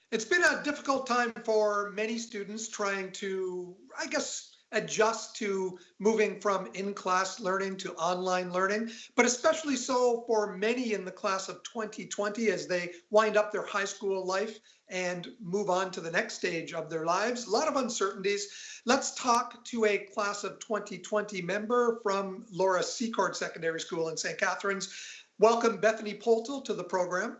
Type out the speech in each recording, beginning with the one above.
It's been a difficult time for many students trying to, I guess, adjust to moving from in-class learning to online learning, but especially so for many in the class of 2020 as they wind up their high school life and move on to the next stage of their lives. A lot of uncertainties. Let's talk to a class of 2020 member from Laura Secord Secondary School in St. Catharines. Welcome, Bethany Poltl, to the program.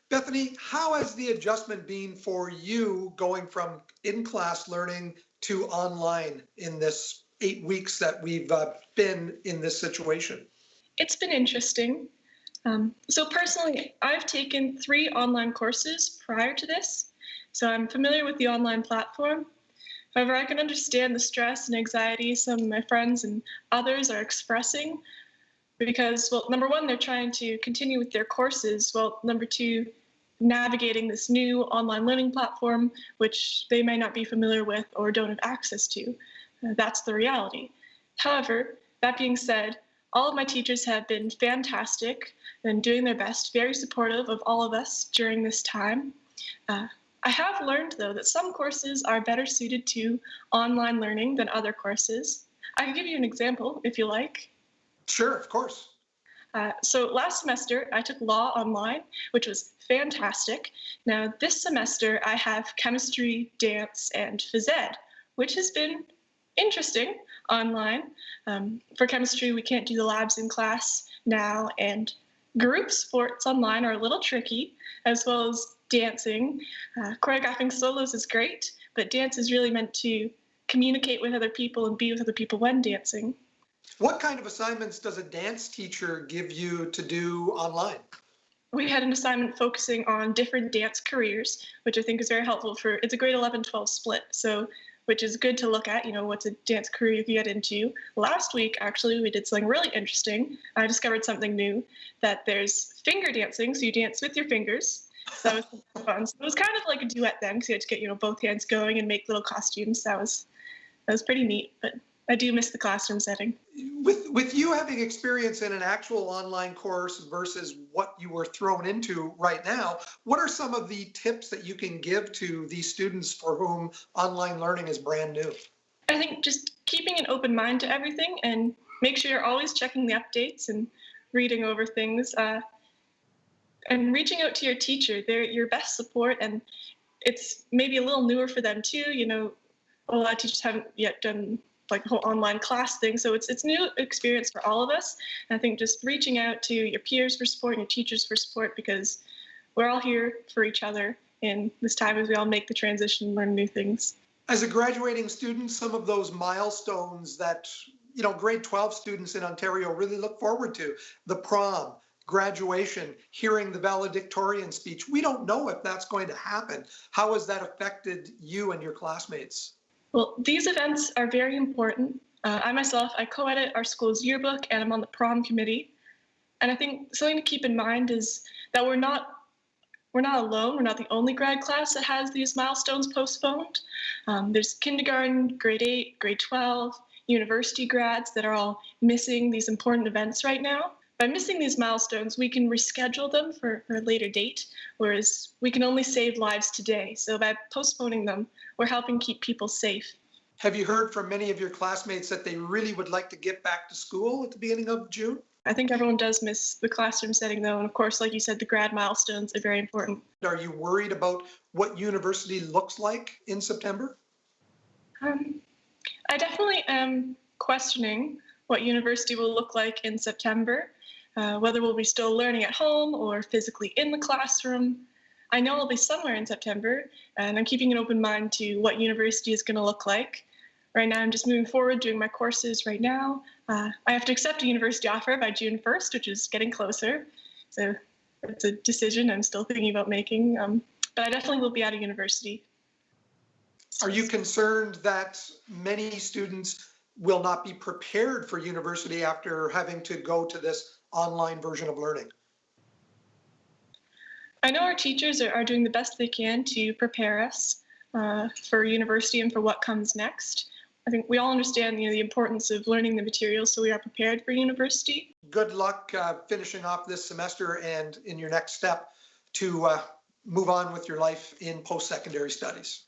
Bethany, how has the adjustment been for you going from in-class learning to online in this 8 weeks that we've been in this situation? It's been interesting. So personally, I've taken 3 online courses prior to this, so I'm familiar with the online platform. However, I can understand the stress and anxiety some of my friends and others are expressing because, well, number one, they're trying to continue with their courses. Well, number two, navigating this new online learning platform, which they may not be familiar with or don't have access to. That's the reality. However, that being said, all of my teachers have been fantastic and doing their best, very supportive of all of us during this time. I have learned, though, that some courses are better suited to online learning than other courses. I can give you an example if you like. Sure, of course. So last semester, I took law online, which was fantastic. Now, this semester, I have chemistry, dance, and phys ed, which has been interesting online. For chemistry, we can't do the labs in class now, and group sports online are a little tricky, as well as dancing. Choreographing solos is great, but dance is really meant to communicate with other people and be with other people when dancing. What kind of assignments does a dance teacher give you to do online? We had an assignment focusing on different dance careers, which I think is very helpful it's a grade 11-12 split, so which is good to look at, what's a dance career you can get into. Last week, actually, we did something really interesting. I discovered something new, that there's finger dancing, so you dance with your fingers. So that was fun. So it was kind of like a duet then, because you had to get, both hands going and make little costumes. That was pretty neat, but I do miss the classroom setting. With you having experience in an actual online course versus what you were thrown into right now, what are some of the tips that you can give to these students for whom online learning is brand new? I think just keeping an open mind to everything and make sure you're always checking the updates and reading over things and reaching out to your teacher. They're your best support, and it's maybe a little newer for them too. A lot of teachers haven't yet done like the whole online class thing. So it's new experience for all of us. And I think just reaching out to your peers for support and your teachers for support, because we're all here for each other in this time as we all make the transition and learn new things. As a graduating student, some of those milestones that, grade 12 students in Ontario really look forward to, the prom, graduation, hearing the valedictorian speech, we don't know if that's going to happen. How has that affected you and your classmates? Well, these events are very important. I co-edit our school's yearbook, and I'm on the prom committee. And I think something to keep in mind is that we're not alone. We're not the only grad class that has these milestones postponed. There's kindergarten, grade 8, grade 12, university grads that are all missing these important events right now. By missing these milestones, we can reschedule them for a later date, whereas we can only save lives today. So by postponing them, we're helping keep people safe. Have you heard from many of your classmates that they really would like to get back to school at the beginning of June? I think everyone does miss the classroom setting, though. And of course, like you said, the grad milestones are very important. Are you worried about what university looks like in September? I definitely am questioning what university will look like in September. Whether we'll be still learning at home or physically in the classroom. I know I'll be somewhere in September, and I'm keeping an open mind to what university is going to look like. Right now, I'm just moving forward, doing my courses right now. I have to accept a university offer by June 1st, which is getting closer. So it's a decision I'm still thinking about making, but I definitely will be at a university. Are you concerned that many students will not be prepared for university after having to go to this online version of learning? I know our teachers are doing the best they can to prepare us for university and for what comes next. I think we all understand the importance of learning the materials, so we are prepared for university. Good luck finishing off this semester and in your next step to move on with your life in post-secondary studies.